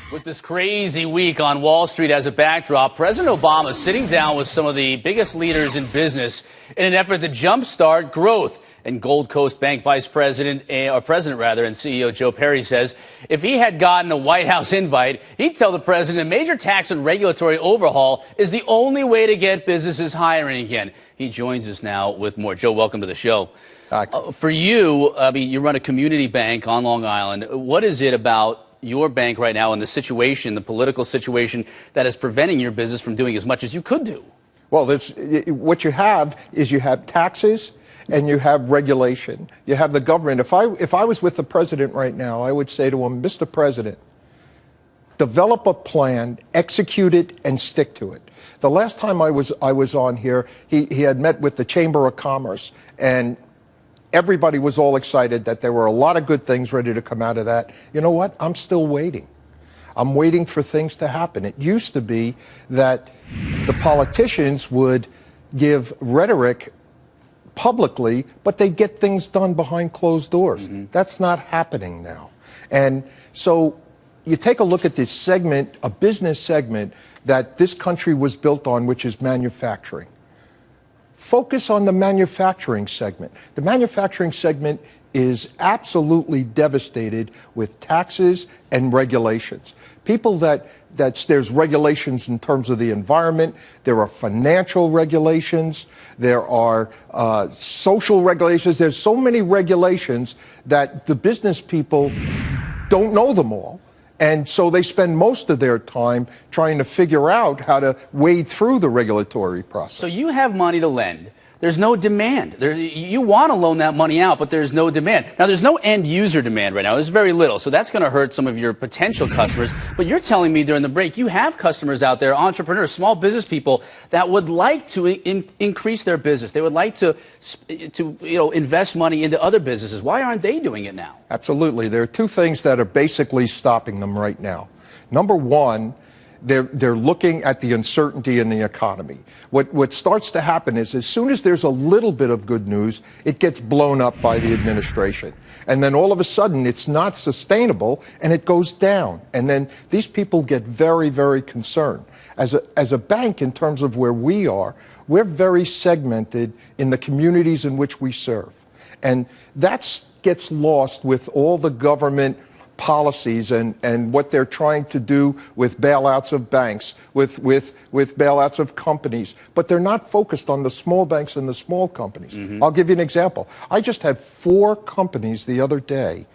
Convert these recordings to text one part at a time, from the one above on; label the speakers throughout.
Speaker 1: With this crazy week on Wall Street as a backdrop, President Obama is sitting down with some of the biggest leaders in business in an effort to jumpstart growth. And Gold Coast Bank President and CEO Joe Perri says if he had gotten a White House invite, he'd tell the president a major tax and regulatory overhaul is the only way to get businesses hiring again. He joins us now with more. Joe, welcome to the show. For you, you run a community bank on Long Island. What is it about your bank right now and the situation, the political situation, that is preventing your business from doing as much as you could do?
Speaker 2: Well, what you have is you have taxes and you have regulation. You have the government. If I was with the president right now, I would say to him, Mr. President, develop a plan, execute it, and stick to it. The last time I was on here, he had met with the Chamber of Commerce, and everybody was all excited that there were a lot of good things ready to come out of that. You know what? I'm still waiting. I'm waiting for things to happen. It used to be that the politicians would give rhetoric publicly, but they get things done behind closed doors. That's not happening now. And so you take a look at this segment, a business segment that this country was built on, which is manufacturing. Focus on the manufacturing segment. The manufacturing segment is absolutely devastated with taxes and regulations. People there's regulations in terms of the environment, there are financial regulations, there are social regulations, there's so many regulations that the business people don't know them all. And so they spend most of their time trying to figure out how to wade through the regulatory process.
Speaker 1: So you have money to lend. There's no demand. You want to loan that money out, but there's no demand. Now, there's no end user demand right now. There's very little. So that's going to hurt some of your potential customers. But you're telling me during the break you have customers out there, entrepreneurs, small business people that would like to increase their business. They would like to invest money into other businesses. Why aren't they doing it now?
Speaker 2: Absolutely. There are two things that are basically stopping them right now. Number one, they're looking at the uncertainty in the economy. What starts to happen is as soon as there's a little bit of good news, it gets blown up by the administration. And then all of a sudden it's not sustainable and it goes down. And then these people get very, very concerned. As a bank, in terms of where we are, we're very segmented in the communities in which we serve. And that gets lost with all the government policies and what they're trying to do with bailouts of banks, with bailouts of companies, but they're not focused on the small banks and the small companies. I'll give you an example. I just had 4 companies the other day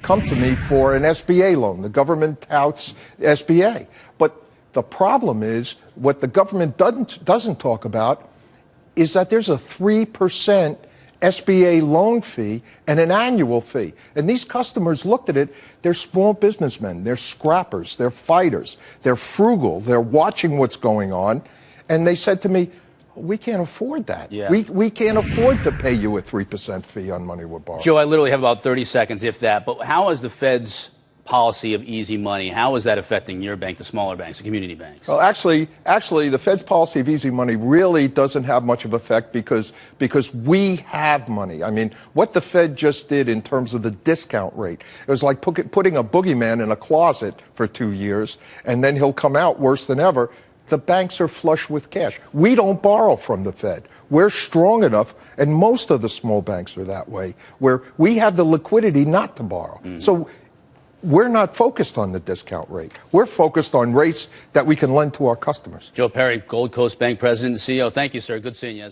Speaker 2: come to me for an SBA loan. The government touts SBA, but the problem is what the government doesn't talk about is that there's a 3% SBA loan fee and an annual fee. And these customers looked at it, they're small businessmen, they're scrappers, they're fighters, they're frugal, they're watching what's going on. And they said to me, we can't afford that.
Speaker 1: Yeah.
Speaker 2: We can't afford to pay you a 3% fee on money we're borrowing.
Speaker 1: Joe, I literally have about 30 seconds, if that. But how is the Fed's policy of easy money, how is that affecting your bank, the smaller banks, the community banks?
Speaker 2: Well, actually, the Fed's policy of easy money really doesn't have much of effect because we have money. I mean, what the Fed just did in terms of the discount rate, it was like putting a boogeyman in a closet for 2 years, and then he'll come out worse than ever. The banks are flush with cash. We don't borrow from the Fed. We're strong enough, and most of the small banks are that way, where we have the liquidity not to borrow. So we're not focused on the discount rate. We're focused on rates that we can lend to our customers.
Speaker 1: Joe Perri, Gold Coast Bank President and CEO. Thank you, sir. Good seeing you.